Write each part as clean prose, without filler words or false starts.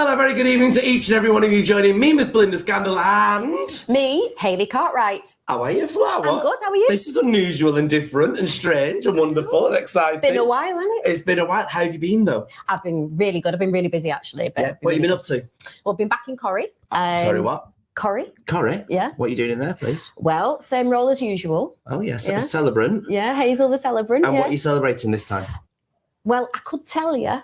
Hello, very good evening to each and every one of you joining me, Miss Belinda Scandal, and... Me, Hayley Cartwright. How are you, Flower? I'm good, how are you? This is unusual and different and strange and wonderful and exciting. Been a while, hasn't it? It's been a while. How have you been, though? I've been really good. I've been really busy, actually. Yeah. What have you been up to? Well, I've been back in Corrie. Sorry, what? Corrie. Corrie? Yeah. What are you doing in there, please? Well, same role as usual. Oh, yes, Yeah. a celebrant. Yeah, Hazel the celebrant. And yeah. what are you celebrating this time? Well, I could tell you.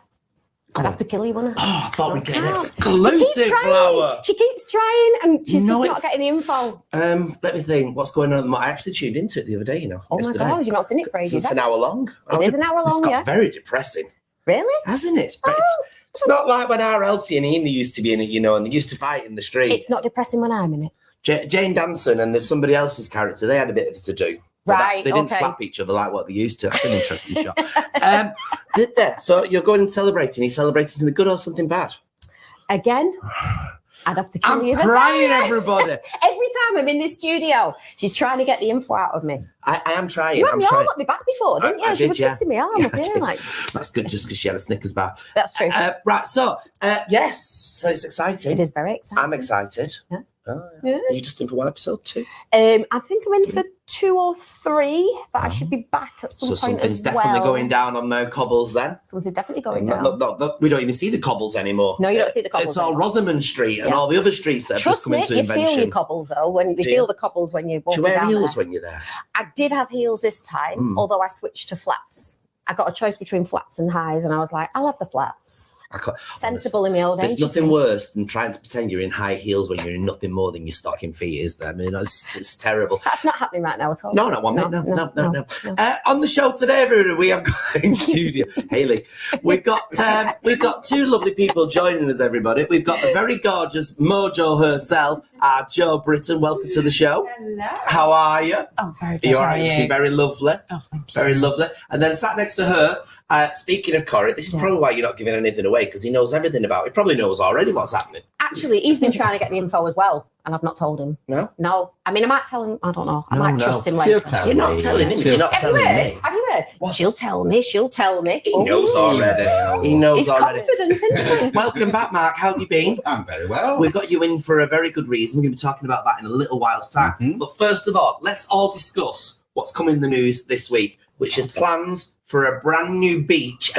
I'd have to kill you, wouldn't I? Oh, I thought we'd get an Can't. exclusive, Flower. She keeps trying and she's No, just not getting the info. Let me think. What's going on? I actually tuned into it the other day, you know. Oh yesterday. my God, you've not seen it for ages. It's an hour long. It is an hour long, It's got yeah. very depressing. Really? Hasn't it? It's not like when RLC and Ian used to be in it, you know, and they used to fight in the street. It's not depressing when I'm in it. Jane Danson and there's somebody else's character, they had a bit of to do. Right, They didn't okay. slap each other like what they used to. That's an interesting shot. Did they? So you're going and celebrating. Are you celebrating something good or something bad? Again, I'd have to kill I'm you. crying, everybody. Every time I'm in this studio, she's trying to get the info out of me. I am trying. You had I'm me all trying. up my back before, didn't you? I She did, was twisting me arm Yeah, up I here. did. Like, That's good just because she had a Snickers bar. that's true. Right, so, yes, so it's exciting. It is very exciting. I'm excited. Yeah. Oh, Yeah. Are you just in for one episode, 2? I think I'm in for 2 or 3, but I should be back at some So point something's as definitely well. going down on the cobbles then? Something's definitely going No, down. no, we don't even see the cobbles anymore. No, you don't see the cobbles It's all anymore. Rosamond Street and Yeah. all the other streets that have just Trust come me, into you invention. feel your cobbles though. When you Do feel you? the cobbles when you walk Do you wear down heels there. when you're there? I did have heels this time, although I switched to flats. I got a choice between flats and highs, and I was like, I'll have the flats. Sensible in my old age. There's nothing worse than trying to pretend you're in high heels when you're in nothing more than your stocking feet, is there? I mean, it's terrible. That's not happening right now at all. No, not one minute. No. On the show today, everybody, we have got in studio, Hayley. We've got 2 lovely people joining us. Everybody, we've got the very gorgeous Mojo herself, Jo Britton. Welcome to the show. Hello. How are you? Oh, very good. Are you all How right? are You're you? very lovely. Oh, thank you. Very lovely. And then sat next to her. Speaking of Corrie, this is probably why you're not giving anything away, because he knows everything about it. He probably knows already what's happening. Actually, he's been trying to get the info as well, and I've not told him. No? No. I mean, I might tell him. I don't know. I No, might no. trust him She'll later. tell You're not me. telling him. You're not Have you telling heard? me. Have you heard? What? She'll tell me. She'll tell me. He knows already. He knows He's already. confident, isn't he? Welcome back, Mark. How have you been? I'm very well. We've got you in for a very good reason. We're going to be talking about that in a little while's time. Mhm. But first of all, let's all discuss what's coming in the news this week, which is plans for a brand new beach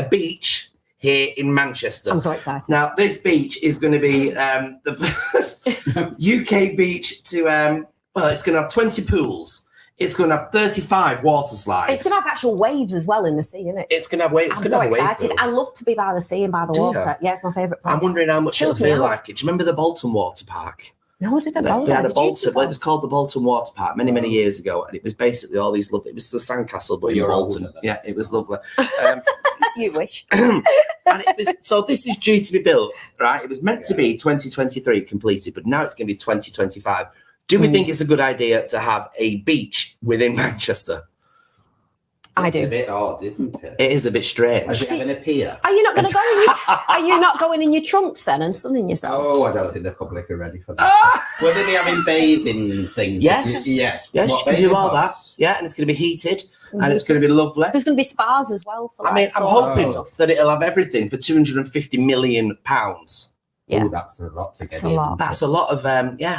here in Manchester. I'm so excited. Now, this beach is going to be the first UK beach to, well, it's going to have 20 pools. It's going to have 35 water slides. It's going to have actual waves as well in the sea, isn't it? It's going to have waves. I'm so excited. I love to be by the sea and by the Do you? water. Yeah, it's my favourite place. I'm wondering how much it'll Chills me feel out. like it. Do you remember the Bolton Water Park? No, I didn't know They that. had a Did you Bolton, see well, it that? was called the Bolton Water Park many years ago, and it was basically all these lovely. It was the sandcastle, but in You're Bolton. older than Yeah, it was lovely. You wish. And it was, so this is due to be built, right? It was meant to be 2023 completed, but now it's going to be 2025. Do we think it's a good idea to have a beach within Manchester? I It's a do. bit odd, isn't it? It is a bit strange. As you having a pier? Are you not going to go in your? Are you not going in your trunks then and sunning yourself? Oh, I don't think the public are ready for that. Will they be having bathing things? Yes. Yes. Yes, What, you can do bathing all that. pots? Yeah, and it's going to be heated, and it's going to be lovely. There's going to be spas as well. For I mean, I'm saunas and hoping stuff. that it'll have everything for £250 million. Yeah. Oh, that's a lot to get That's a in. lot. That's a lot of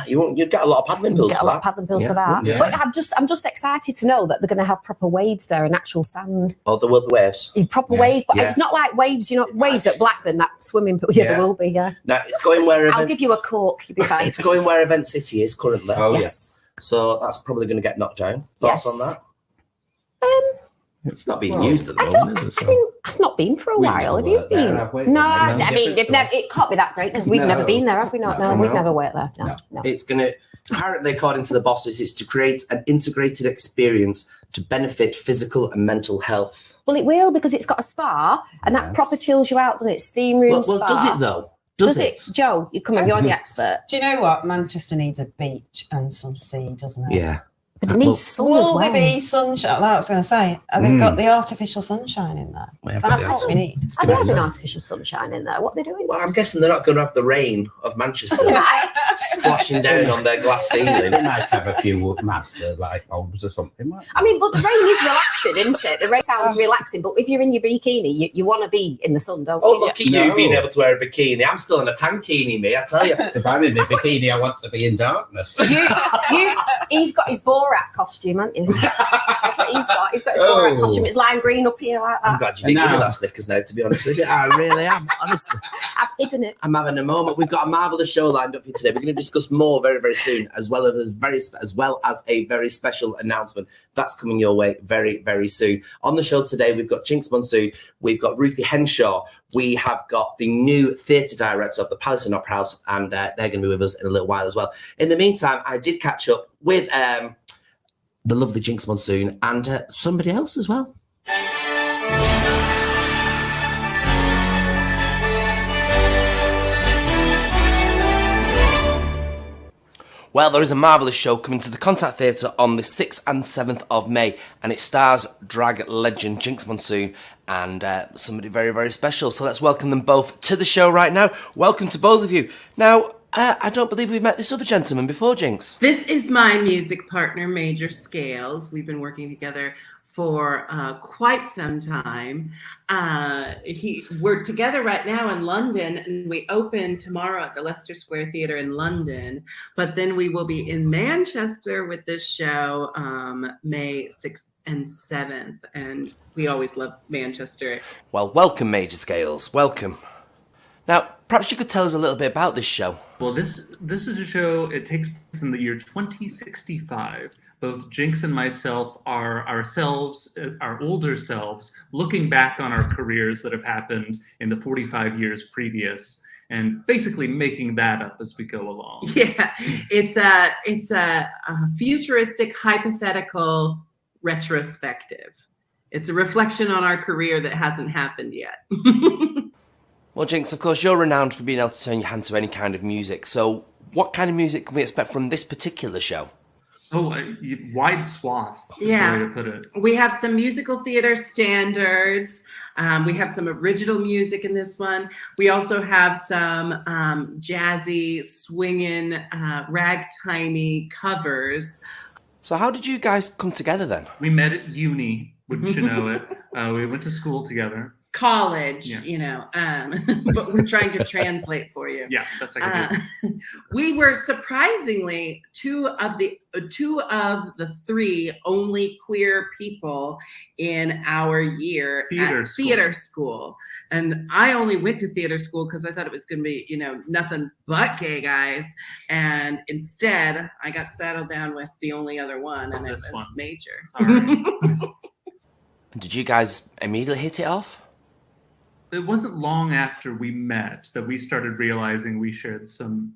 you'd get a lot of paddling You pools get a for lot of that. paddling pills Yeah. for that. Yeah. But I'm just excited to know that they're going to have proper waves there and actual sand. Oh, there will be waves. Proper Yeah. waves, but Yeah. it's not like waves. You know, waves at Blackburn, that swimming pool. Yeah, Yeah. there will be. Yeah, Now it's going where I'll give you a cork. You'll be fine. it's going where Event City is currently. Oh, Yes. So that's probably going to get knocked down. Thoughts Yes. on that? It's not being Well, used at the I moment, don't. is it? I mean, I've not been for a We've while. never Have you worked there, been? have we? No, No I mean, difference to us. it can't be that great because we've never No. been there, have we not? No, No. we've never worked there. No. It's going to, apparently, according to the bosses, it's to create an integrated experience to benefit physical and mental health. Well, it will because it's got a spa and that Yes. proper chills you out, doesn't it? Steam room, Well, spa. does it though? Does it? Joe, you come on, you're the expert. Do you know what? Manchester needs a beach and some sea, doesn't it? Yeah. But it needs sun as Will well. there be sunshine? I was going to say, have they got the artificial sunshine in there? We have got That's the what we need. Are they having artificial sunshine in there? What are they doing? Well, I'm guessing they're not going to have the rain of Manchester. Right. splashing down on their glass ceiling. They might have a few master light bulbs or something. I mean, but the rain is relaxing, isn't it? The rain sounds relaxing, but if you're in your bikini, you want to be in the sun, don't you? Oh, look at you being able to wear a bikini. I'm still in a tankini, me, I tell you. If I'm in my bikini, I want to be in darkness. He's got his Borat costume, hasn't he? That's what he's got. He's got his Borat costume. It's lime green up here like that. I'm glad you didn't give me that Snickers now, to be honest with you. I really am, honestly. I've hidden it. I'm having a moment. We've got a marvellous show lined up for you today. We're going to discuss more very, very soon, as well as a very special announcement that's coming your way very, very soon. On the show today, we've got Jinx Monsoon, we've got Ruthie Henshall, we have got the new theatre director of the Palace and Opera House, and they're going to be with us in a little while as well. In the meantime, I did catch up with the lovely Jinx Monsoon and somebody else as well. Well, there is a marvellous show coming to the Contact Theatre on the 6th and 7th of May, and it stars drag legend Jinx Monsoon and somebody very, very special. So let's welcome them both to the show right now. Welcome to both of you. Now, I don't believe we've met this other gentleman before, Jinx. This is my music partner, Major Scales. We've been working together for quite some time. We're together right now in London, and we open tomorrow at the Leicester Square Theatre in London. But then we will be in Manchester with this show May 6th and 7th. And we always love Manchester. Well, welcome, Major Scales. Welcome. Now, perhaps you could tell us a little bit about this show. Well, this is a show, it takes place in the year 2065. Both Jinx and myself are ourselves, our older selves, looking back on our careers that have happened in the 45 years previous and basically making that up as we go along. Yeah, it's a futuristic, hypothetical retrospective. It's a reflection on our career that hasn't happened yet. Well, Jinx, of course, you're renowned for being able to turn your hand to any kind of music. So what kind of music can we expect from this particular show? Oh, wide swath, is the way to put it. We have some musical theater standards. We have some original music in this one. We also have some jazzy, swinging, ragtimey covers. So how did you guys come together then? We met at uni, wouldn't you know it? We went to school together. College, yes. You know, but we're trying to translate for you. Yeah, that's I can do. We were surprisingly two of the three only queer people in our year at theater school. And I only went to theater school because I thought it was going to be, nothing but gay guys. And instead, I got settled down with the only other one, and it was Major. Sorry. Did you guys immediately hit it off? It wasn't long after we met that we started realizing we shared some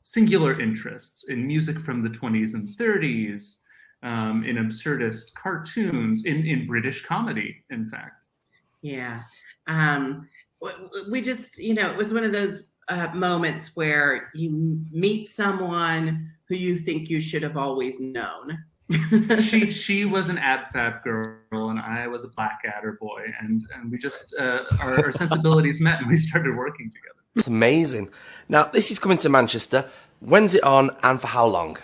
singular interests in music from the 20s and 30s, in absurdist cartoons, in British comedy, in fact. Yeah. We just, it was one of those moments where you meet someone who you think you should have always known. She was an ab-fab girl and I was a Blackadder boy, and we just our sensibilities met and we started working together. It's amazing. Now this is coming to Manchester. When's it on and for how long?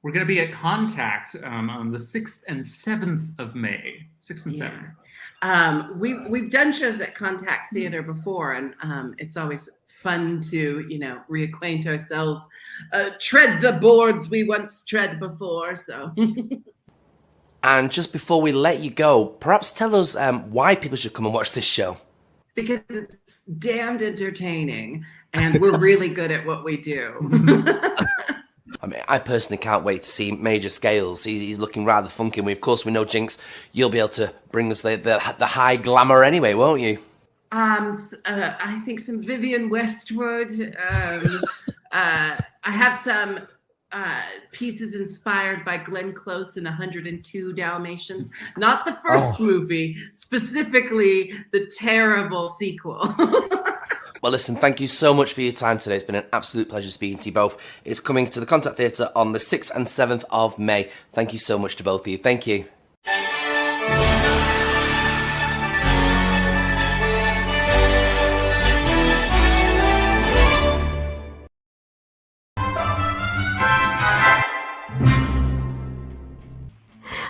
We're going to be at Contact on the 6th and 7th of May. 6th and 7th. We've done shows at Contact Theatre before, and it's always fun to, reacquaint ourselves, tread the boards we once tread before. So. And just before we let you go, perhaps tell us why people should come and watch this show. Because it's damned entertaining, and we're really good at what we do. I mean, I personally can't wait to see Major Scales. He's looking rather funky. And of course, we know, Jinx, you'll be able to bring us the high glamour anyway, won't you? I think some Vivienne Westwood. I have some pieces inspired by Glenn Close in 102 Dalmatians. Not the first movie, specifically the terrible sequel. Well, listen, thank you so much for your time today. It's been an absolute pleasure speaking to you both. It's coming to the Contact Theatre on the 6th and 7th of May. Thank you so much to both of you. Thank you.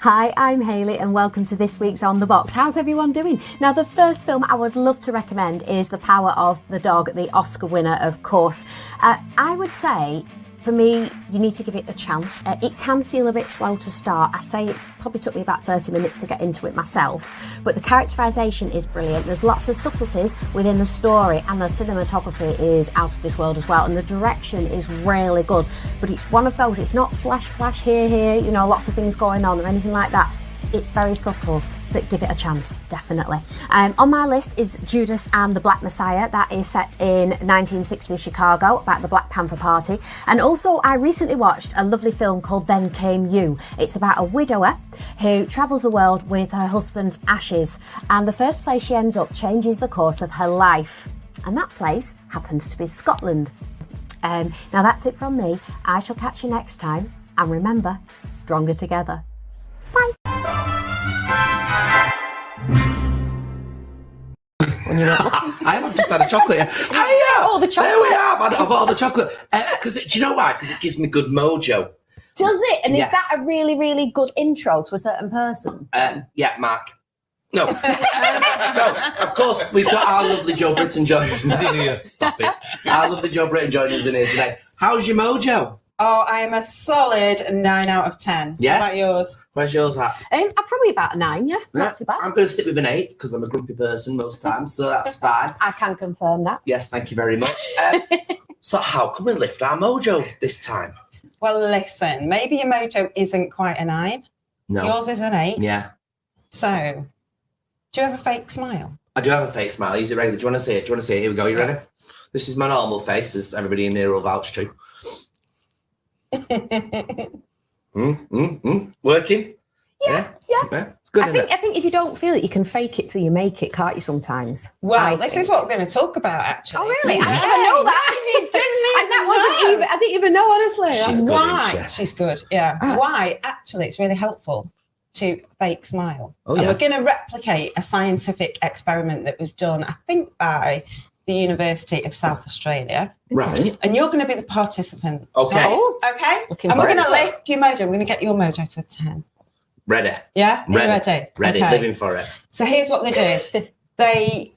Hi, I'm Hayley and welcome to this week's On The Box. How's everyone doing? Now, the first film I would love to recommend is The Power of the Dog, the Oscar winner, of course. I would say, for me, you need to give it a chance. It can feel a bit slow to start. I say it probably took me about 30 minutes to get into it myself, but the characterisation is brilliant. There's lots of subtleties within the story, and the cinematography is out of this world as well, and the direction is really good. But it's one of those, it's not flash, here, you know, lots of things going on or anything like that. It's very subtle, but give it a chance, definitely. On my list is Judas and the Black Messiah. That is set in 1960s Chicago, about the Black Panther Party. And also, I recently watched a lovely film called Then Came You. It's about a widower who travels the world with her husband's ashes. And the first place she ends up changes the course of her life. And that place happens to be Scotland. Now that's it from me. I shall catch you next time. And remember, stronger together. Bye. I have just had a chocolate. Oh, the chocolate. There we are. I bought all the chocolate. Because do you know why? Because it gives me good mojo. Does it? And Yes. is that a really, really good intro to a certain person? Yeah, Mark. No. No, of course, we've got our lovely Joe Britton joining us in here. Stop it. Our lovely Joe Britton joining us in here today. How's your mojo? Oh, I am a solid 9 out of 10. Yeah? How about yours? Where's yours at? I'm probably about a 9, yeah. Not too bad. I'm going to stick with an 8 because I'm a grumpy person most times, so that's fine. I can confirm that. Yes, thank you very much. So how can we lift our mojo this time? Well, listen, maybe your mojo isn't quite a 9. No. Yours is an 8. Yeah. So, do you have a fake smile? I do have a fake smile. Use it regularly. Do you want to see it? Here we go. You ready? This is my normal face, as everybody in here will vouch to. Working? Yeah. It's good, isn't I think if you don't feel it, you can fake it till you make it, can't you, sometimes? Well, this is what we're going to talk about, actually. Oh, really? I didn't even know that. I didn't even know, honestly. She's good, Why? isn't she? She's good, yeah. Why? Actually, it's really helpful to fake smile. Oh, and yeah. we're going to replicate a scientific experiment that was done, I think, by the University of South Australia. Right. And you're going to be the participant. Okay. So, okay? Looking And we're forward going to to lift your mojo. We're going to get your mojo to a 10. Ready. Yeah? Are you ready? Ready. Okay. Living for it. So here's what they did. They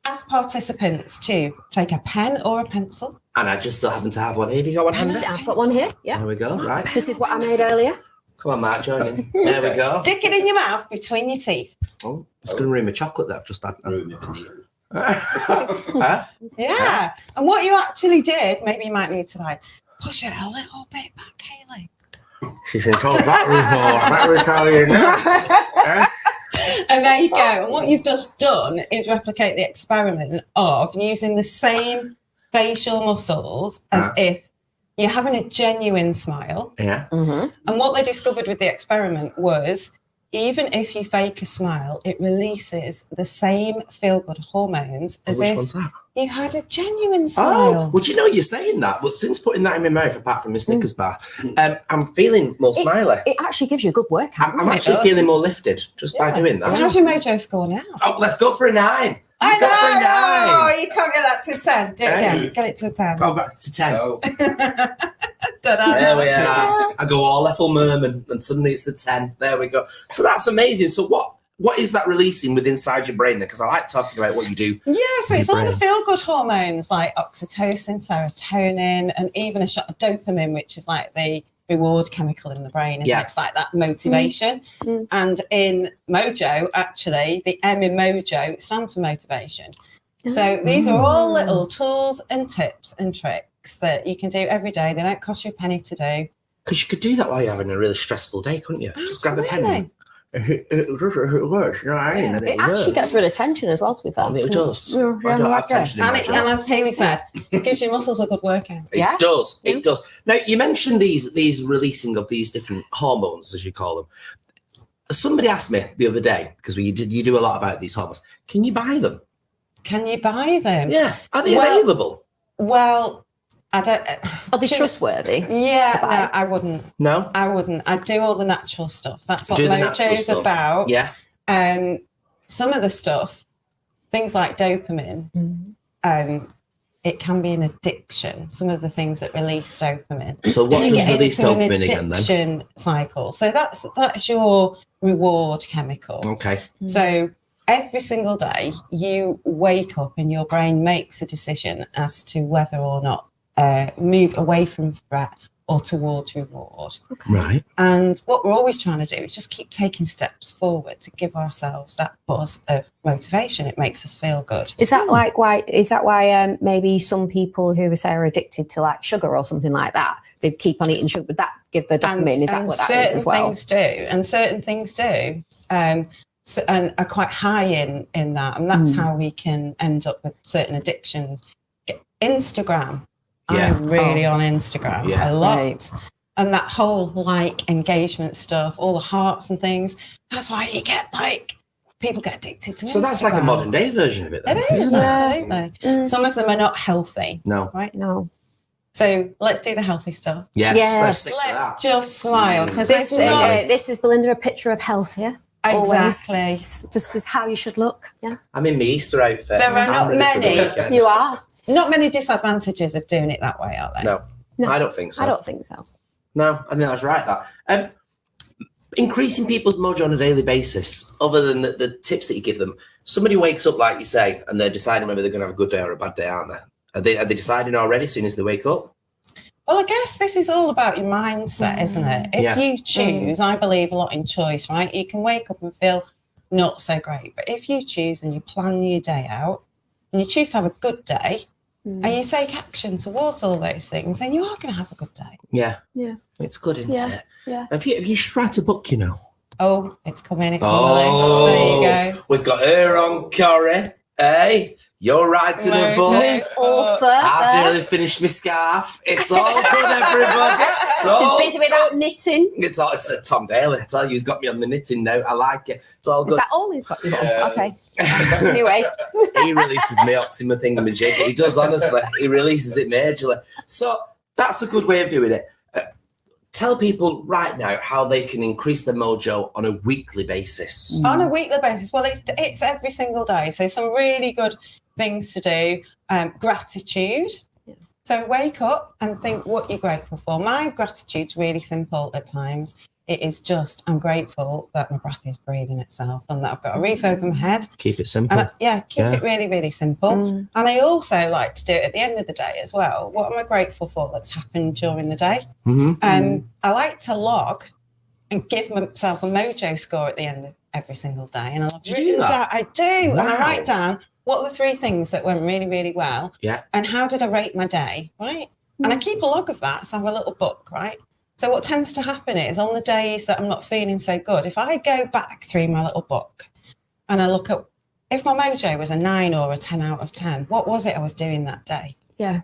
asked participants to take a pen or a pencil. And I just so happen to have one here. Have you got one handy? I've got one here. Yeah. There we go. Right. This is what I made earlier. Come on, Mark, join in. There we go. Stick it in your mouth between your teeth. Oh, it's going to ruin my chocolate that I've just had. Huh? Yeah. And what you actually did, maybe you might need to like push it a little bit back, Hayley. She said, oh, that was more. That was how you know. And there you go. And what you've just done is replicate the experiment of using the same facial muscles as if you're having a genuine smile. Yeah. Mm-hmm. And what they discovered with the experiment was even if you fake a smile, it releases the same feel-good hormones as Which if one's that? you had a genuine Oh, smile. well, do you know you're saying that? But since putting that in my mouth, apart from my Snickers bar, I'm feeling more smiley. It actually gives you a good workout. I'm actually feeling more lifted just by doing that. So how's your mojo score now? Oh, let's go for a 9. I Go for a 9. know. You can't get that to a 10. Do it again. Hey. Get it to a 10. Oh, right, it's a 10. Oh, Ta-da. There we are. I go all Ethel Merman, and suddenly it's a 10. There we go. So that's amazing. So what is that releasing with inside your brain there? Because I like talking about what you do. Yeah, so it's Your all the brain. feel-good hormones like oxytocin, serotonin, and even a shot of dopamine, which is like the reward chemical in the brain. Yeah. It's like that motivation. And in Mojo, actually, the M in Mojo stands for motivation. So these are all little tools and tips and tricks that you can do every day. They don't cost you a penny to do. Because you could do that while you're having a really stressful day, couldn't you? Just grab a pen. It works, you know what I mean? And It actually gets rid of tension as well, to be fair. It does. Yeah, I don't like have tension in And, my it, job. and as Hayley said, it gives your muscles a good workout. Yeah. It does. It does. Now, you mentioned these releasing of these different hormones, as you call them. Somebody asked me the other day, because you do a lot about these hormones. Can you buy them? Can you buy them? Yeah. Are they Well- available? Well, I don't. Are they trustworthy? Yeah, to buy? no, I wouldn't. No? I wouldn't. I do all the natural stuff. That's what Do the natural Mojo's stuff. about. Yeah. Some of the stuff, things like dopamine, it can be an addiction. Some of the things that release dopamine. So what You does get release into an dopamine again then? addiction cycle. So that's your reward chemical. Okay. So every single day you wake up and your brain makes a decision as to whether or not move away from threat or towards reward. Okay. Right. And what we're always trying to do is just keep taking steps forward to give ourselves that buzz of motivation. It makes us feel good. Is that like why? Is that why maybe some people who say are addicted to like sugar or something like that, they keep on eating sugar? Would that give the dopamine? Is that what that is as well? Certain things do, and are quite high in that, and that's how we can end up with certain addictions. Instagram. Yeah. I'm really on Instagram a lot. Right. And that whole like engagement stuff, all the hearts and things, that's why you get like, people get addicted to So Instagram. that's like a modern day version of it then, It is, isn't it? absolutely. Some of them are not healthy. No. Right? No. So let's do the healthy stuff. Yes. Yes. Let's stick to Let's that. just smile, because This, it's this is Belinda, a picture of health here. exactly. Just is how you should look. Yeah. I'm in my Easter outfit. There are I'm not ready for the many. weekend. You are. Not many disadvantages of doing it that way, are there? No. No. I don't think so. I don't think so. No, I think that's right. That increasing people's mojo on a daily basis, other than the tips that you give them. Somebody wakes up, like you say, and they're deciding whether they're going to have a good day or a bad day, aren't they? Are they deciding already as soon as they wake up? Well, I guess this is all about your mindset, isn't it? If you choose, I believe a lot in choice, right? You can wake up and feel not so great, but if you choose and you plan your day out and you choose to have a good day and you take action towards all those things, then you are going to have a good day. Yeah. Yeah. It's good, isn't it? Yeah. Have you should write a book, you know? Oh, it's coming. It's Oh, there you go. We've got her on, Corrie. Hey, you're writing a book. Who's author? I've nearly finished my scarf. It's all good, everybody. It's all Busy without knitting. It's Tom Daly. I tell you, he's got me on the knitting now. I like it. It's all Is good. that all he's got you on? Yeah. Okay. Anyway. He releases me oxyma thingamajig. He does, honestly. He releases it majorly. So that's a good way of doing it. Tell people right now how they can increase their mojo on a weekly basis. On a weekly basis. Well, it's every single day. So some really good things to do. Gratitude. Yeah. So wake up and think what you're grateful for. My gratitude's really simple at times. It is just, I'm grateful that my breath is breathing itself and that I've got a roof over my head. Keep it simple. And keep it really, really simple. And I also like to do it at the end of the day as well. What am I grateful for that's happened during the day? I like to log and give myself a mojo score at the end of every single day. And I've written down, I do. Wow. And I write down what are the 3 things that went really, really well. Yeah. And how did I rate my day, right? And I keep a log of that. So I have a little book, right? So what tends to happen is on the days that I'm not feeling so good, if I go back through my little book and I look at if my mojo was a 9 or a 10 out of 10, what was it I was doing that day? Yeah.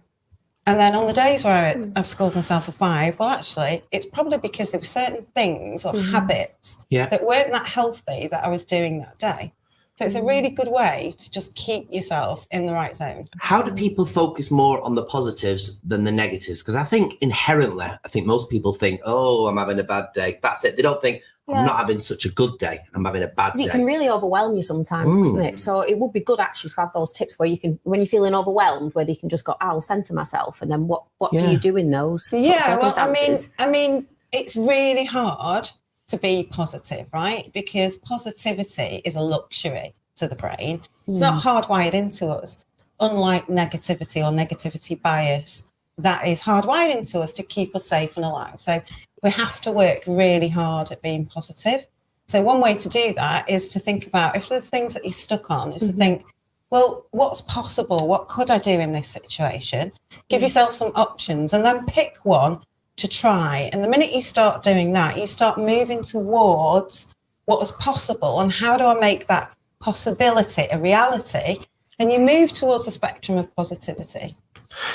And then on the days where I've scored myself a 5, well, actually, it's probably because there were certain things or habits that weren't that healthy that I was doing that day. So it's a really good way to just keep yourself in the right zone. How do people focus more on the positives than the negatives? Because I think inherently, most people think, oh, I'm having a bad day. That's it. They don't think, I'm not having such a good day. I'm having a bad day. It can really overwhelm you sometimes, doesn't it? So it would be good actually to have those tips where you can, when you're feeling overwhelmed, where you can just go, I'll center myself. And then what do you do in those circumstances? I mean, it's really hard to be positive, right? Because positivity is a luxury to the brain. It's not hardwired into us. Unlike negativity or negativity bias, that is hardwired into us to keep us safe and alive. So we have to work really hard at being positive. So one way to do that is to think about, if the things that you're stuck on, is to think, well, what's possible? What could I do in this situation? Give yourself some options and then pick one to try. And the minute you start doing that, you start moving towards what is possible and how do I make that possibility a reality? And you move towards the spectrum of positivity.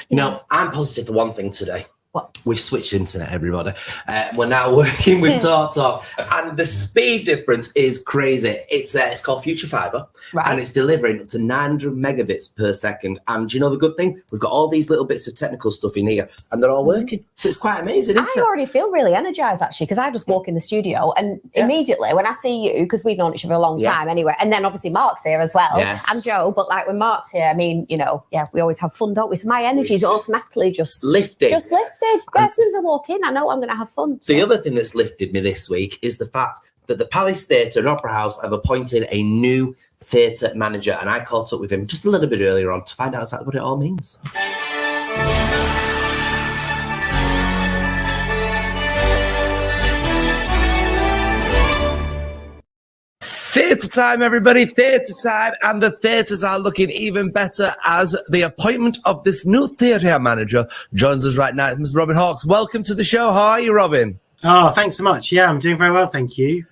You know, I'm positive for one thing today. What? We've switched internet, everybody. We're now working with TalkTalk, and the speed difference is crazy. It's called Future Fiber, and it's delivering up to 900 megabits per second. And you know the good thing? We've got all these little bits of technical stuff in here, and they're all working. So it's quite amazing, isn't it? I already feel really energized, actually, because I just walk in the studio and immediately when I see you, because we've known each other a long time anyway, and then obviously Mark's here as well, and Joe, but like when Mark's here, I mean, you know, we always have fun, don't we? So my energy is automatically just lifted. As soon as I walk in, I know I'm going to have fun. The other thing that's lifted me this week is the fact that the Palace Theatre and Opera House have appointed a new theatre manager, and I caught up with him just a little bit earlier on to find out exactly what it all means. Theatre time, everybody, theatre time, and the theatres are looking even better as the appointment of this new theatre manager joins us right now. Mr. Robin Hawkes, welcome to the show. How are you, Robin? Oh, thanks so much. Yeah, I'm doing very well, thank you.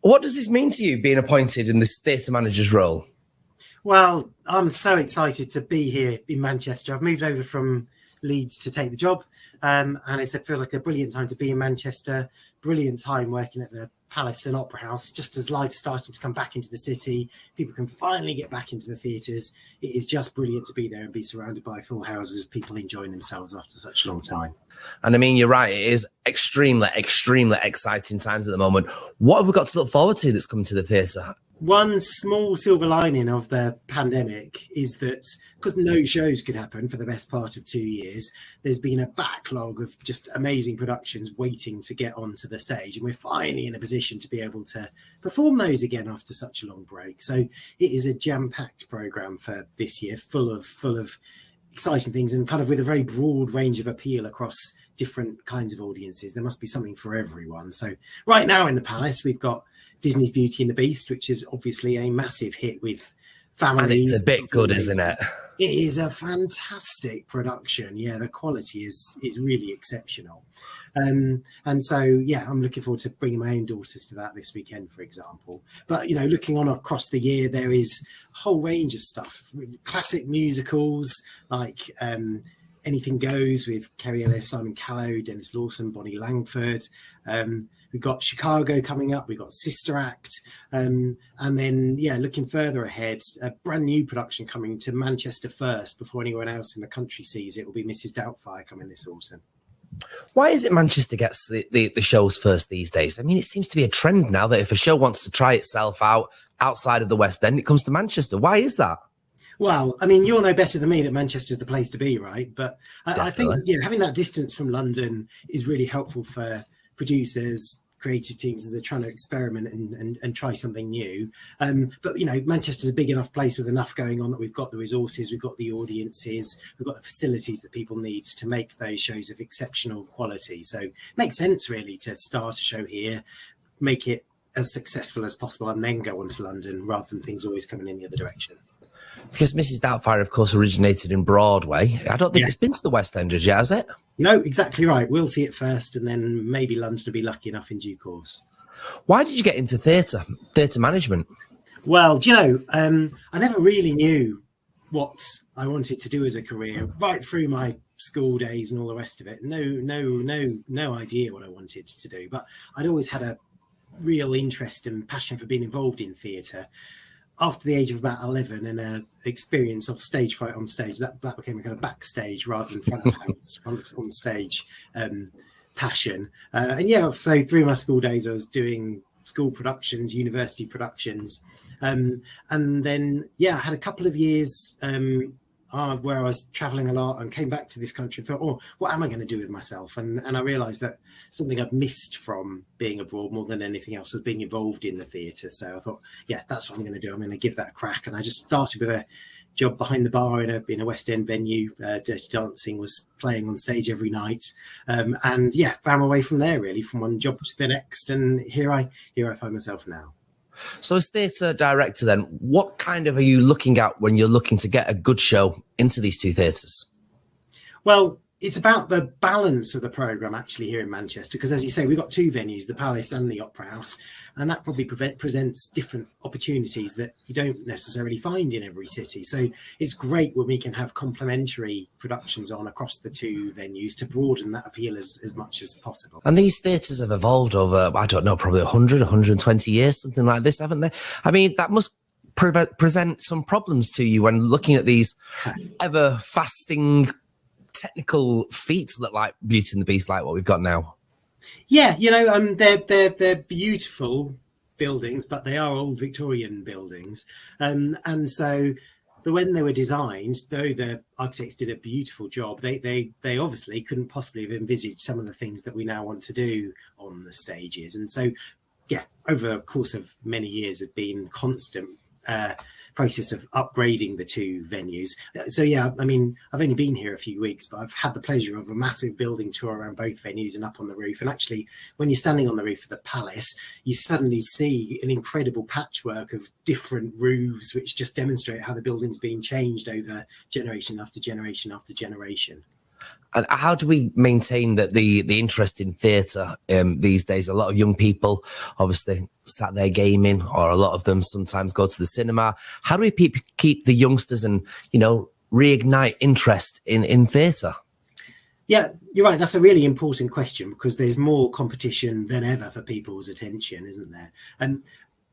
What does this mean to you, being appointed in this theatre manager's role? Well, I'm so excited to be here in Manchester. I've moved over from Leeds to take the job, and it feels like a brilliant time to be in Manchester, brilliant time working at the Palace and Opera House, just as life's starting to come back into the city, people can finally get back into the theatres. It is just brilliant to be there and be surrounded by full houses, people enjoying themselves after such a long time. And I mean, you're right, it is extremely, extremely exciting times at the moment. What have we got to look forward to that's coming to the theatre? One small silver lining of the pandemic is that because no shows could happen for the best part of 2 years, there's been a backlog of just amazing productions waiting to get onto the stage. And we're finally in a position to be able to perform those again after such a long break. So it is a jam-packed programme for this year, full of exciting things and kind of with a very broad range of appeal across different kinds of audiences. There must be something for everyone. So right now in the Palace, we've got Disney's Beauty and the Beast, which is obviously a massive hit with families. And it's a bit good, isn't it? It is a fantastic production. Yeah, the quality is really exceptional. And so, yeah, I'm looking forward to bringing my own daughters to that this weekend, for example. But, you know, looking on across the year, there is a whole range of stuff. Classic musicals like Anything Goes with Kerry Ellis, Simon Callow, Dennis Lawson, Bonnie Langford. We've got Chicago coming up. We've got Sister Act. And then, yeah, looking further ahead, a brand new production coming to Manchester first before anyone else in the country sees it will be Mrs. Doubtfire coming this autumn. Why is it Manchester gets the shows first these days? I mean, it seems to be a trend now that if a show wants to try itself out outside of the West End, it comes to Manchester. Why is that? Well, I mean, you'll know better than me that Manchester's the place to be, right? But I think, yeah, having that distance from London is really helpful for producers, creative teams as they're trying to experiment and try something new. But, you know, Manchester's a big enough place with enough going on that we've got the resources, we've got the audiences, we've got the facilities that people need to make those shows of exceptional quality. So it makes sense, really, to start a show here, make it as successful as possible, and then go on to London rather than things always coming in the other direction. Because Mrs. Doubtfire, of course, originated in Broadway. I don't think it's been to the West End, has it? No, exactly right. We'll see it first, and then maybe London will be lucky enough in due course. Why did you get into theatre management? Well, do you know, I never really knew what I wanted to do as a career right through my school days and all the rest of it. No idea what I wanted to do, but I'd always had a real interest and passion for being involved in theatre. After the age of about 11 and an experience of stage fright on stage, that became a kind of backstage rather than front of house, on stage passion. And yeah, so through my school days, I was doing school productions, university productions. And then, yeah, I had a couple of years where I was traveling a lot and came back to this country and thought, oh, what am I going to do with myself? And I realized that something I'd missed from being abroad more than anything else was being involved in the theatre. So I thought, yeah, that's what I'm going to do. I'm going to give that a crack. And I just started with a job behind the bar in a West End venue. Dirty Dancing was playing on stage every night. And yeah, found my way from there, really, from one job to the next. And here I find myself now. So as theatre director then, what kind of are you looking at when you're looking to get a good show into these two theatres? Well, it's about the balance of the programme actually here in Manchester, because as you say, we've got two venues, the Palace and the Opera House, and that probably presents different opportunities that you don't necessarily find in every city. So it's great when we can have complementary productions on across the two venues to broaden that appeal as much as possible. And these theatres have evolved over, I don't know, probably 100, 120 years, something like this, haven't they? I mean, that must present some problems to you when looking at these ever-fasting technical feats that like Beauty and the Beast, like what we've got now. Yeah, they're beautiful buildings, but they are old Victorian buildings, and so when they were designed, though the architects did a beautiful job, they obviously couldn't possibly have envisaged some of the things that we now want to do on the stages. And so, yeah, over the course of many years, have been constant process of upgrading the two venues. So yeah, I mean, I've only been here a few weeks, but I've had the pleasure of a massive building tour around both venues and up on the roof. And actually, when you're standing on the roof of the Palace, you suddenly see an incredible patchwork of different roofs, which just demonstrate how the building's been changed over generation after generation after generation. And how do we maintain that the interest in theatre these days? A lot of young people obviously sat there gaming, or a lot of them sometimes go to the cinema. How do we keep the youngsters and, reignite interest in theatre? Yeah, you're right. That's a really important question, because there's more competition than ever for people's attention, isn't there? And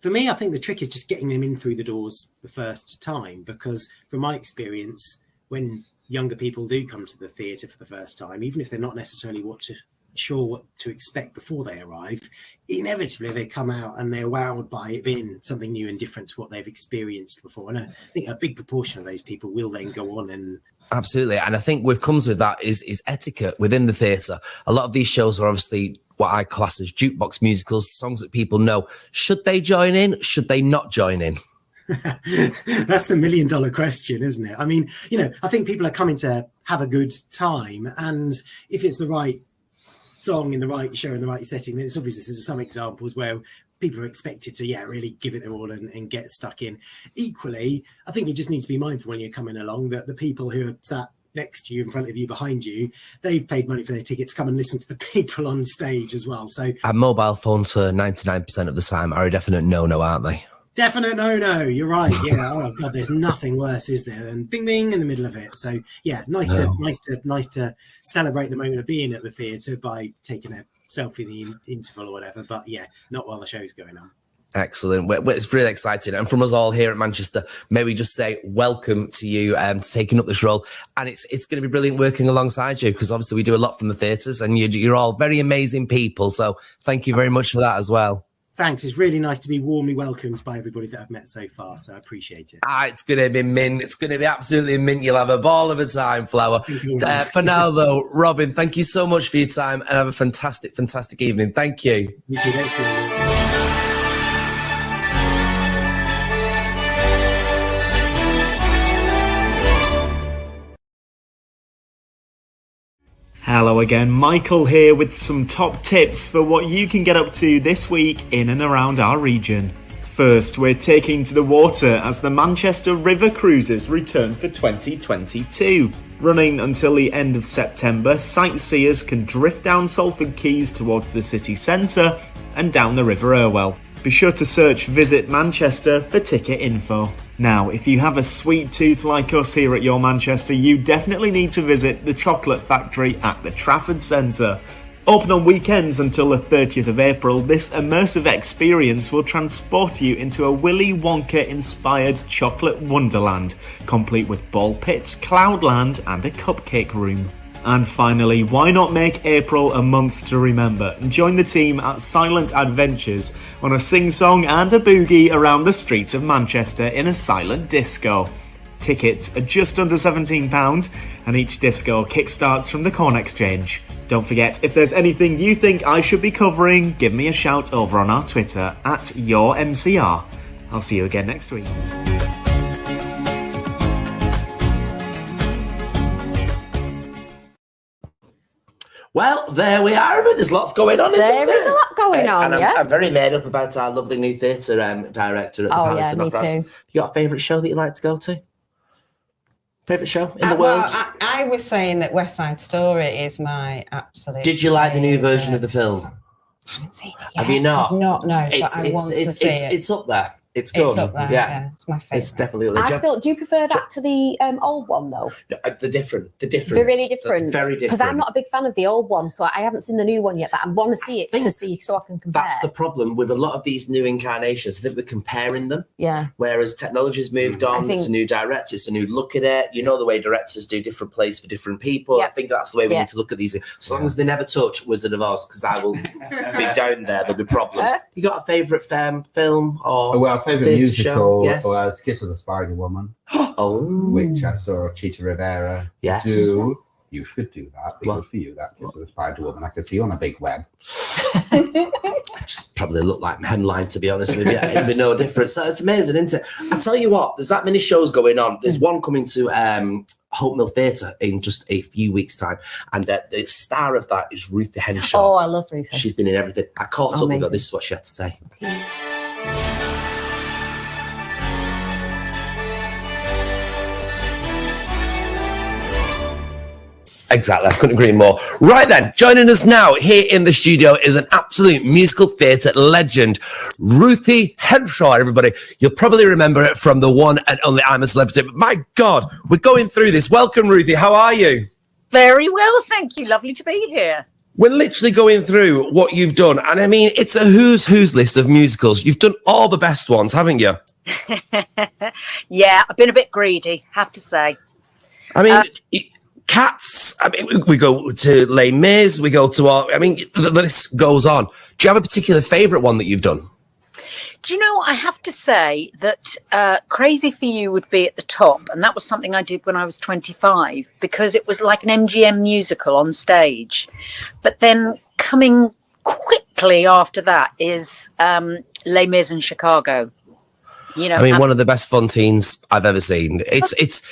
for me, I think the trick is just getting them in through the doors the first time, because from my experience, when younger people do come to the theatre for the first time, even if they're not necessarily sure what to expect before they arrive, inevitably they come out and they're wowed by it being something new and different to what they've experienced before. And I think a big proportion of those people will then go on and... Absolutely. And I think what comes with that is etiquette within the theatre. A lot of these shows are obviously what I class as jukebox musicals, songs that people know. Should they join in? Should they not join in? That's the $1 million question, isn't it? I mean, I think people are coming to have a good time, and if it's the right song in the right show in the right setting, then it's obvious. There's some examples where people are expected to really give it their all and get stuck in. Equally, I think you just need to be mindful when you're coming along that the people who are sat next to you, in front of you, behind you, they've paid money for their ticket to come and listen to the people on stage as well. So, and mobile phones for 99% of the time are a definite no, aren't they? Definite no. You're right. Yeah. Oh God, there's nothing worse, is there, than bing bing in the middle of it. So yeah, nice to celebrate the moment of being at the theatre by taking a selfie in the interval or whatever. But yeah, not while the show's going on. Excellent. It's really exciting. And from us all here at Manchester, may we just say welcome to you to taking up this role. And it's going to be brilliant working alongside you, because obviously we do a lot from the theatres, and you're all very amazing people. So thank you very much for that as well. Thanks. It's really nice to be warmly welcomed by everybody that I've met so far, so I appreciate it. It's going to be mint. It's going to be absolutely mint. You'll have a ball of a time, Flower. For now, though, Robin, thank you so much for your time, and have a fantastic, fantastic evening. Thank you. You too. Thanks for Hello again, Michael here with some top tips for what you can get up to this week in and around our region. First, we're taking to the water as the Manchester River Cruises return for 2022. Running until the end of September, sightseers can drift down Salford Quays towards the city centre and down the River Irwell. Be sure to search Visit Manchester for ticket info. Now, if you have a sweet tooth like us here at Your Manchester, you definitely need to visit the Chocolate Factory at the Trafford Centre. Open on weekends until the 30th of April, this immersive experience will transport you into a Willy Wonka-inspired chocolate wonderland, complete with ball pits, cloudland and a cupcake room. And finally, why not make April a month to remember and join the team at Silent Adventures on a sing-song and a boogie around the streets of Manchester in a silent disco. Tickets are just under £17 and each disco kickstarts from the Corn Exchange. Don't forget, if there's anything you think I should be covering, give me a shout over on our Twitter at YourMCR. I'll see you again next week. Well, there we are. There's lots going on, isn't there? There is a lot going on, and yeah. I'm very made up about our lovely new theatre director at the Palace and Opera House. Me too. You got a favourite show that you like to go to? Favourite show in the world? Well, I was saying that West Side Story is my absolute. Did you like the new version of the film? I haven't seen it yet. Have you not? I've not, no, but I want to see it. It's up there. It's good. It's up there, yeah. It's my favourite. It's definitely up there. Do you prefer that to the old one though? The different. They're really different. Very different. Because I'm not a big fan of the old one, so I haven't seen the new one yet, but I want to see it so I can compare. That's the problem with a lot of these new incarnations. I think we're comparing them. Yeah. Whereas technology's moved on, it's a new director, it's a new look at it. You know the way directors do different plays for different people. I think that's the way we need to look at these. As long as they never touch Wizard of Oz, because I will be down there. There'll be problems. You got a favourite film or favourite musical? Yes. Was Kiss of the Spider Woman. Oh. Which I saw Cheetah Rivera do. You should do that. Be good for you, that Kiss of the Spider Woman. I can see on a big web. I just probably look like hemline, to be honest with you. It'd be no difference. So it's amazing, isn't it? I tell you what, there's that many shows going on. There's one coming to Hope Mill Theatre in just a few weeks' time, and the star of that is Ruthie Henshall. Oh, I love Ruthie. She's been in everything. I caught up with her. This is what she had to say. Exactly, I couldn't agree more. Right then, joining us now here in the studio is an absolute musical theatre legend, Ruthie Henshall, everybody. You'll probably remember it from the one and only I'm a Celebrity. But my God, we're going through this. Welcome, Ruthie. How are you? Very well, thank you. Lovely to be here. We're literally going through what you've done. And I mean, it's a who's list of musicals. You've done all the best ones, haven't you? Yeah, I've been a bit greedy, have to say. I mean... Cats, I mean, we go to Les Mis, we go to all, I mean, the list goes on. Do you have a particular favourite one that you've done? Do you know, I have to say that Crazy for You would be at the top, and that was something I did when I was 25, because it was like an MGM musical on stage. But then coming quickly after that is Les Mis in Chicago. You know, I mean, one of the best fun teens I've ever seen. It's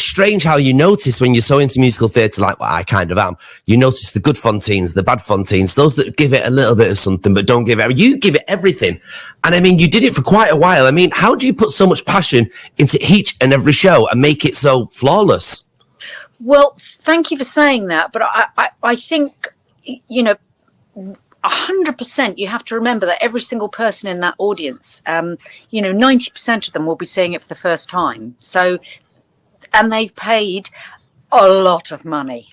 strange how you notice when you're so into musical theatre, like I kind of am. You notice the good fun teens, the bad fun teens, those that give it a little bit of something but don't give it. You give it everything, and I mean, you did it for quite a while. I mean, how do you put so much passion into each and every show and make it so flawless? Well, thank you for saying that, but I think 100%, you have to remember that every single person in that audience, 90% of them will be seeing it for the first time. So, and they've paid a lot of money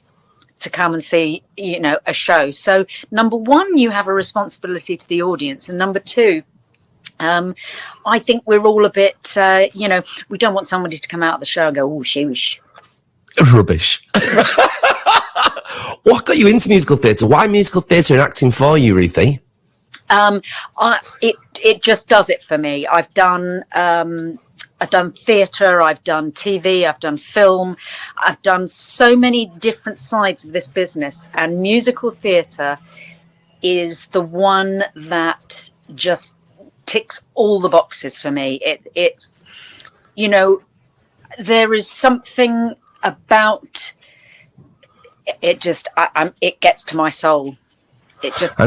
to come and see, a show. So, number one, you have a responsibility to the audience. And number two, I think we're all a bit, we don't want somebody to come out of the show and go, oh, she was rubbish. What got you into musical theatre? Why musical theatre and acting for you, Ruthie? It just does it for me. I've done theatre, I've done TV, I've done film, I've done so many different sides of this business, and musical theatre is the one that just ticks all the boxes for me. There is something about it. Just it gets to my soul. It just my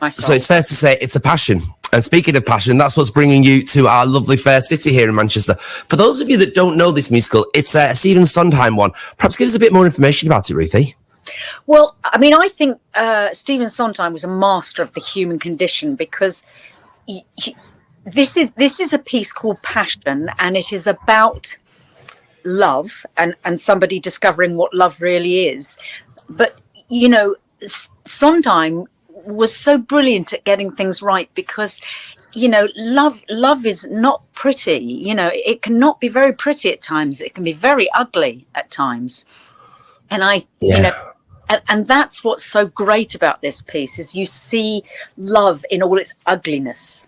soul. So it's fair to say it's a passion. And speaking of passion, that's what's bringing you to our lovely fair city here in Manchester. For those of you that don't know this musical, it's a Stephen Sondheim one. Perhaps give us a bit more information about it, Ruthie. Well, I mean, I think Stephen Sondheim was a master of the human condition, because this is a piece called Passion, and it is about love and somebody discovering what love really is. But Sondheim was so brilliant at getting things right, because love is not pretty. It can not be very pretty at times. It can be very ugly at times. And and that's what's so great about this piece, is you see love in all its ugliness.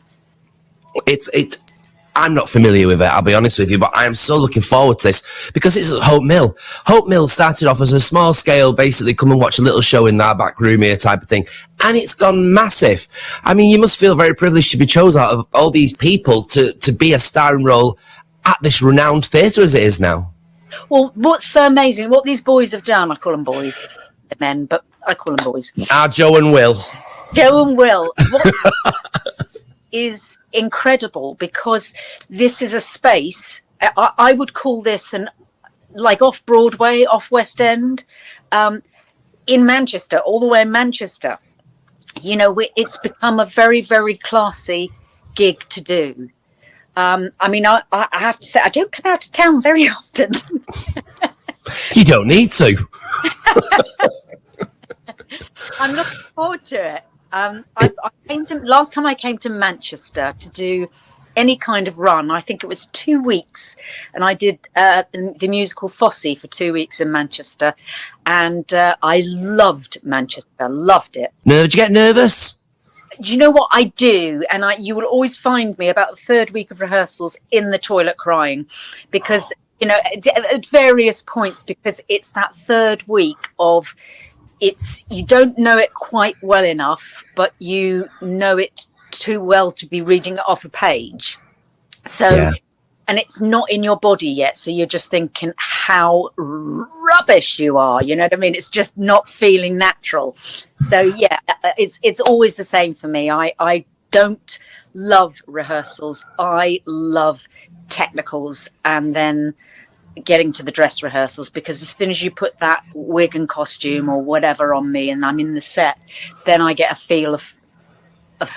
I'm not familiar with it, I'll be honest with you, but I am so looking forward to this, because it's at Hope Mill. Hope Mill started off as a small scale, basically come and watch a little show in our back room here type of thing, and it's gone massive. I mean, you must feel very privileged to be chosen out of all these people to be a starring role at this renowned theatre as it is now. Well, what's so amazing, what these boys have done, I call them boys, they're men, but I call them boys. Joe and Will. Joe and Will. Is incredible, because this is a space, I would call this like off Broadway, off West End, in Manchester, all the way in Manchester. You know, it's become a very, very classy gig to do. I mean, I have to say, I don't come out of town very often. You don't need to. I'm looking forward to it. Last time I came to Manchester to do any kind of run, I think it was 2 weeks, and I did the musical Fosse for 2 weeks in Manchester, and I loved Manchester, loved it. Did you get nervous? Do you know what I do? And you will always find me about the third week of rehearsals in the toilet crying, because you know, at various points, because it's that third week of you don't know it quite well enough, but you know it too well to be reading it off a page. So, yeah. And it's not in your body yet. So you're just thinking how rubbish you are. You know what I mean? It's just not feeling natural. So yeah, it's always the same for me. I don't love rehearsals. I love technicals, and then getting to the dress rehearsals, because as soon as you put that wig and costume or whatever on me and I'm in the set, then I get a feel of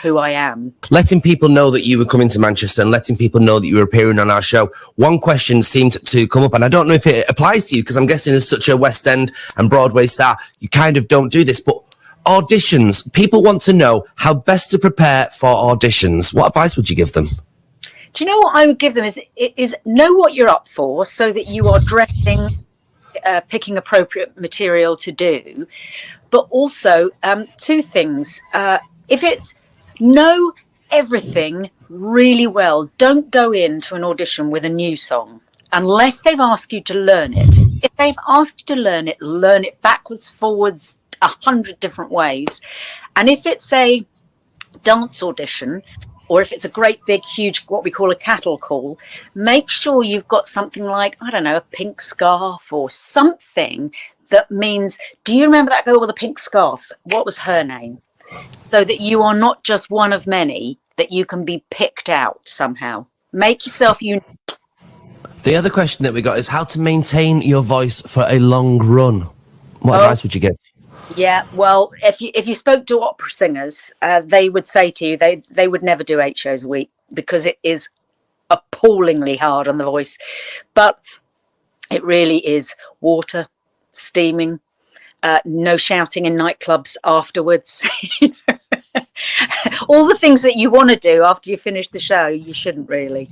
who I am. Letting people know that you were coming to Manchester and letting people know that you were appearing on our show, one question seemed to come up, and I don't know if it applies to you, because I'm guessing as such a West End and Broadway star, you kind of don't do this, but auditions, people want to know how best to prepare for auditions. What advice would you give them? Do you know what I would give them is know what you're up for, so that you are dressing, picking appropriate material to do. But also, two things. If it's know everything really well, don't go into an audition with a new song unless they've asked you to learn it. If they've asked you to learn it backwards, forwards, 100 different ways. And if it's a dance audition, or if it's a great big huge what we call a cattle call, make sure you've got something like, I don't know, a pink scarf or something that means, do you remember that girl with a pink scarf? What was her name? So that you are not just one of many, that you can be picked out somehow. Make yourself unique. The other question that we got is how to maintain your voice for a long run. What advice would you give? Yeah, well, if you spoke to opera singers, they would say to you they would never do 8 shows a week, because it is appallingly hard on the voice. But it really is water, steaming, no shouting in nightclubs afterwards. All the things that you want to do after you finish the show, you shouldn't really.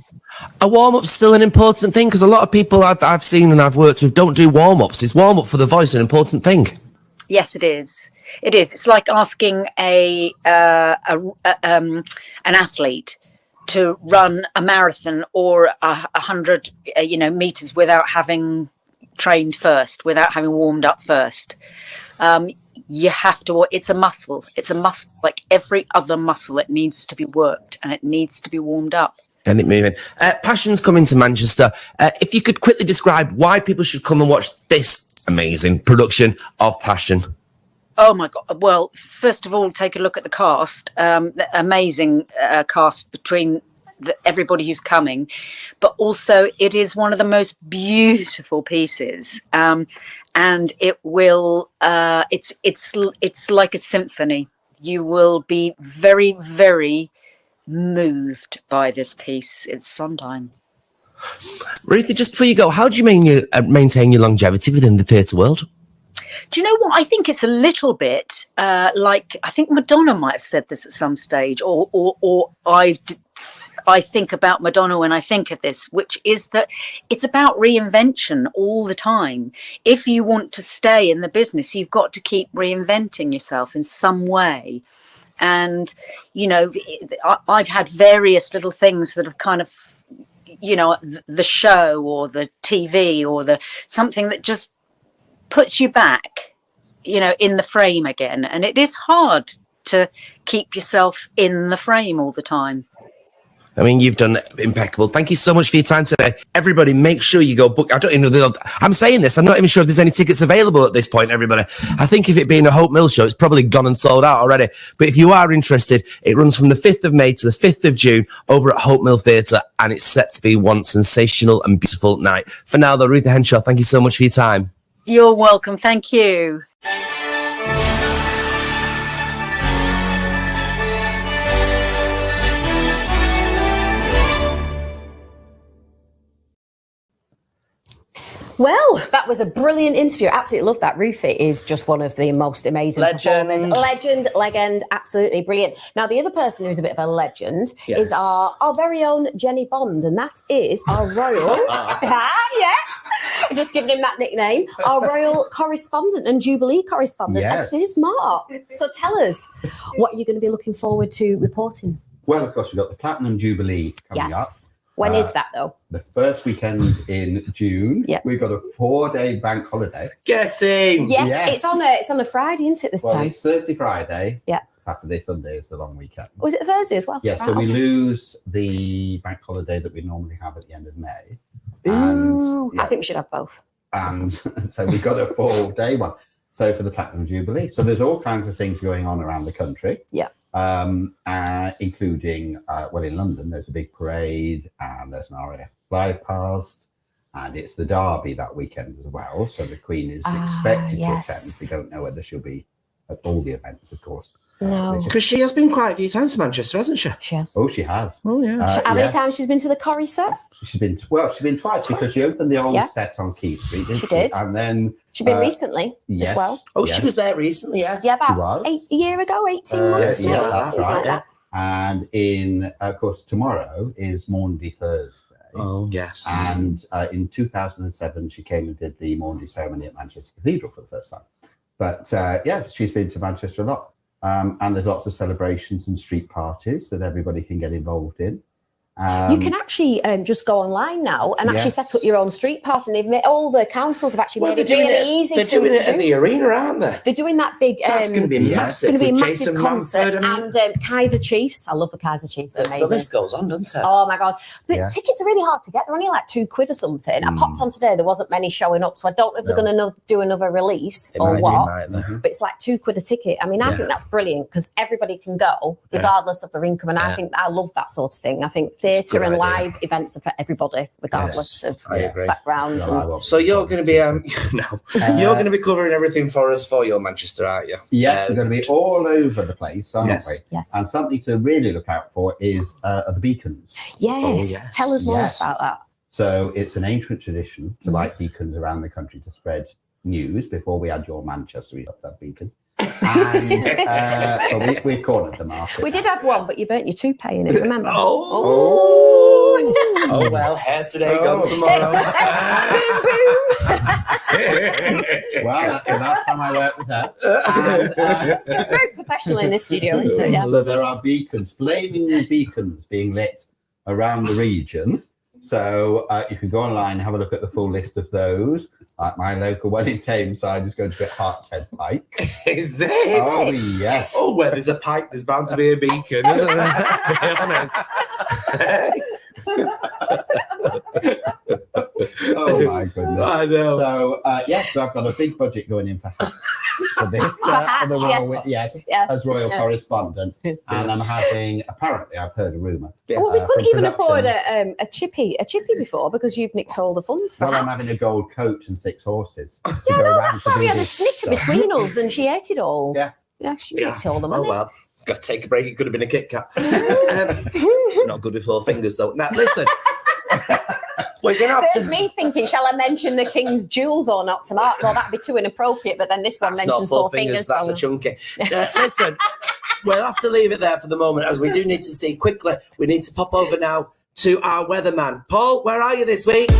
A warm-up's still an important thing, because a lot of people I've seen and I've worked with don't do warm-ups. Is warm-up for the voice an important thing? Yes, it is. It is. It's like asking an athlete to run a marathon or 100, meters without having trained first, without having warmed up first. You have to. It's a muscle. It's a muscle like every other muscle. It needs to be worked and it needs to be warmed up. And it moving. Passion's coming to Manchester. If you could quickly describe why people should come and watch this amazing production of Passion. Oh my God. Well, first of all, take a look at the cast. The amazing cast between everybody who's coming, but also it is one of the most beautiful pieces. And it will, it's like a symphony. You will be very, very moved by this piece. It's Sondheim. Ruthie, just before you go, how do you maintain your longevity within the theatre world? Do you know what? I think it's a little bit like, I think Madonna might have said this at some stage, or I think about Madonna when I think of this, which is that it's about reinvention all the time. If you want to stay in the business, you've got to keep reinventing yourself in some way. And, you know, I've had various little things that have kind of, you know, the show or the TV or something that just puts you back, you know, in the frame again. And it is hard to keep yourself in the frame all the time. I mean, you've done impeccable. Thank you so much for your time today. Everybody, make sure you go book. I don't even know. I'm saying this. I'm not even sure if there's any tickets available at this point, everybody. I think if it being a Hope Mill show, it's probably gone and sold out already. But if you are interested, it runs from the 5th of May to the 5th of June over at Hope Mill Theatre, and it's set to be one sensational and beautiful night. For now, though, Ruthie Henshall, thank you so much for your time. You're welcome. Thank you. Well, that was a brilliant interview. Absolutely love that. Ruthie is just one of the most amazing performers. Legend, absolutely brilliant. Now, the other person who's a bit of a legend is our very own Jenny Bond, and that is our royal, just giving him that nickname, our royal correspondent and Jubilee correspondent. Yes. As is Mark. So tell us, what are you going to be looking forward to reporting? Well, of course, we've got the Platinum Jubilee coming up. When is that, though? The first weekend in June. Yep. We've got a 4-day bank holiday. Getting! Yes, it's on a Friday, isn't it, this time? It's Thursday, Friday. Yeah. Saturday, Sunday is the long weekend. Was it Thursday as well? Yeah, so we lose the bank holiday that we normally have at the end of May. Ooh, I think we should have both. And so we've got a 4-day one. So for the Platinum Jubilee. So there's all kinds of things going on around the country. Yeah. Including, in London, there's a big parade and there's an RAF flypast, and it's the Derby that weekend as well. So the Queen is expected to attend. We don't know whether she'll be at all the events, of course. No. Because she has been quite a few times to Manchester, hasn't she? She has. Oh, she has. Oh, yeah. How many times she's been to the Corrie set? She's been twice because she opened the old set on Key Street, didn't she? Did. And then she's been recently as well. Oh, she was there recently, yes. Yeah, about a year ago, 18 months. That's right. Yeah. And of course, tomorrow is Maundy Thursday. Oh, yes. And in 2007, she came and did the Maundy ceremony at Manchester Cathedral for the first time. But she's been to Manchester a lot. And there's lots of celebrations and street parties that everybody can get involved in. You can actually just go online now and actually set up your own street party. And they've made, all the councils have actually made it really easy. They're doing it at the arena, aren't they? They're doing that big. That's going to be massive. It's going to be a massive Jason concert. Mumford And Kaiser Chiefs. I love the Kaiser Chiefs. They're amazing. The list goes on, doesn't it? Oh my God. But tickets are really hard to get. They're only like £2 or something. I popped on today. There wasn't many showing up. So I don't know if they're going to do another release or what. But it's like £2 a ticket. I mean, I think that's brilliant because everybody can go regardless of their income. And I think I love that sort of thing. I think theatre and live events are for everybody, regardless of background. So you're going to be you're going to be covering everything for us for your Manchester, aren't you? Yes, we're going to be all over the place, aren't we? Yes. And something to really look out for is the beacons. Yes. Tell us more about that. So it's an ancient tradition to light beacons around the country to spread news. Before we had your Manchester, we had beacons. And we cornered the market. We did have one, but you burnt your toupee in it, remember? Oh well, hair today, gone tomorrow. Well, that's the last time I worked with her. And, it's very professional in this studio, isn't it? Yeah. So there are beacons, flaming beacons being lit around the region. So you can go online and have a look at the full list of those. Like my local one in Tameside is going to be at Hartshead Pike. Is it? Oh, yes. Oh, where there's a pike, there's bound to be a beacon, isn't there? Let's be honest. Oh, my goodness. I know. So, so I've got a big budget going in for hats for this. Hats, for the royal, as royal correspondent. And I'm having, apparently, I've heard a rumour. Well, we couldn't even afford a chippy before because you've nicked all the funds for hats. I'm having a gold coach and 6 horses. Yeah, no, that's why we had a snicker between us and she ate it all. Yeah, she nicked all the money. Oh, well. Got to take a break. It could have been a Kit Kat. Not good with 4 fingers, though. Now, listen. We're gonna have There's me thinking, shall I mention the King's jewels or not to Mark? Well, that'd be too inappropriate, but then this one mentions 4 fingers. That's a chunky. Listen, we'll have to leave it there for the moment as we do need to see quickly. We need to pop over now to our weatherman. Paul, where are you this week?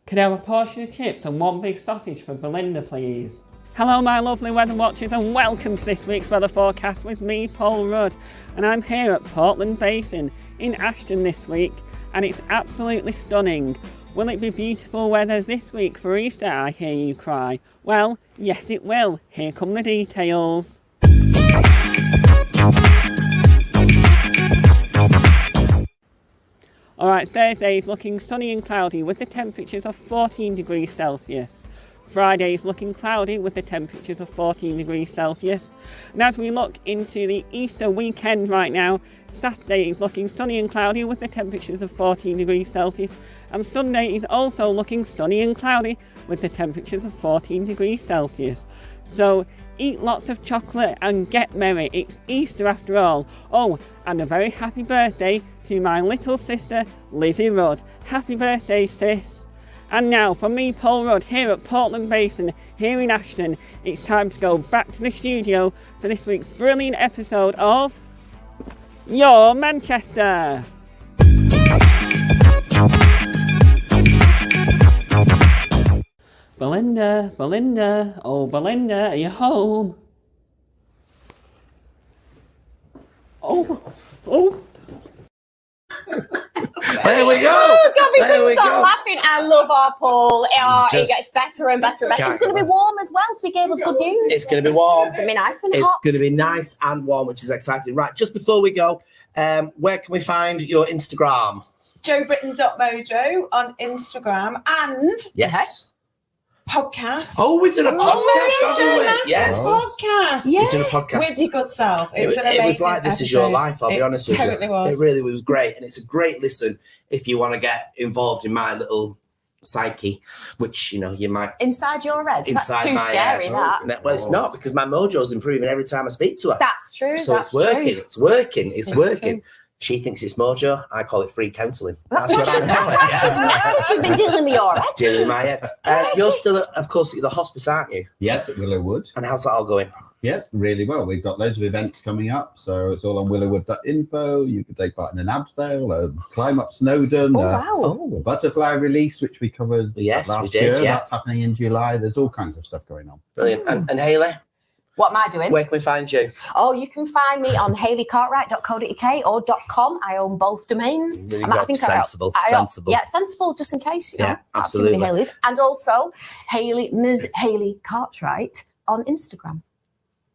Could I have a portion of chips and 1 big sausage for Belinda, please? Hello my lovely weather watchers and welcome to this week's weather forecast with me, Paul Rudd. And I'm here at Portland Basin in Ashton this week and it's absolutely stunning. Will it be beautiful weather this week for Easter, I hear you cry? Well, yes it will. Here come the details. Alright, Thursday is looking sunny and cloudy with the temperatures of 14 degrees Celsius. Friday is looking cloudy with the temperatures of 14 degrees Celsius. And as we look into the Easter weekend right now, Saturday is looking sunny and cloudy with the temperatures of 14 degrees Celsius. And Sunday is also looking sunny and cloudy with the temperatures of 14 degrees Celsius. So eat lots of chocolate and get merry. It's Easter after all. Oh, and a very happy birthday to my little sister, Lizzie Rudd. Happy birthday, sis. And now, from me, Paul Rudd, here at Portland Basin, here in Ashton, it's time to go back to the studio for this week's brilliant episode of Your Manchester. Belinda, Belinda, oh Belinda, are you home? Oh. There we go. Oh, God, we There couldn't we stop go. laughing. I love our Paul. Oh, it Just gets better and better and better. can't It's going to be get warm as well, so he gave us good news. It's going to be warm. It's going to be nice and It's hot. going to be nice and warm, which is exciting. Right, just before we go, where can we find your Instagram? JoeBritton.mojo on Instagram and Yes. podcast. Oh, we've done a podcast, haven't we? Joe Yes. podcast. We've done a podcast. With your good self. It was an amazing It was like This Is Your episode. Life, I'll be honest with you. Totally was. It really was great. And it's a great listen if you want to get involved in my little psyche, which, you know, you might... Inside your head. That's Inside too my scary, head. that. Well, it's not, because my mojo's improving every time I speak to her. That's true. So that's it's working. True. It's working. It's It's working. true. She thinks it's mojo. I call it free counselling. That's what she's She's been dealing with your head. Dealing with my head. You're still, of course, at the hospice, aren't you? Yes, at Willowwood. And how's that all going? Yeah, really well. We've got loads of events coming up, so it's all on willowwood.info. You can take part in an abseil, a climb up Snowdon, a butterfly release, which we covered last year. Yeah. That's happening in July. There's all kinds of stuff going on. Brilliant. And Hayley, What am I doing? where can we find you? Oh, you can find me on hayleycartwright.co.uk or .com. I own both domains. There you go. Sensible. Yeah, sensible, just in case. You know, Yeah, not too absolutely. many Haleys. And also, Ms. Hayley Cartwright on Instagram.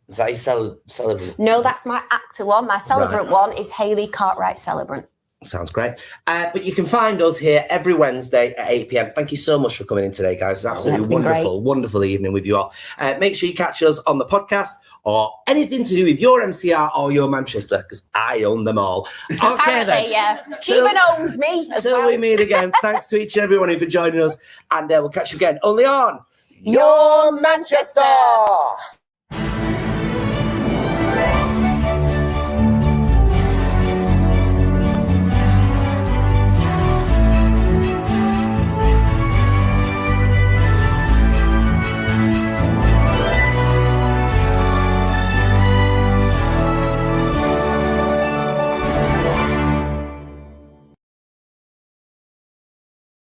Is that your celebrant? No, that's my actor one. My celebrant one is Hayley Cartwright Celebrant. Sounds great. But you can find us here every Wednesday at 8 p.m. Thank you so much for coming in today, guys. It's absolutely That's been wonderful, great. wonderful evening with you all. Make sure you catch us on the podcast or anything to do with your MCR or your Manchester, because I own them all. Okay, Apparently, then. yeah. She Till- even owns me as Till well. we meet again, thanks to each and every one of you for joining us, and we'll catch you again only on Your Manchester.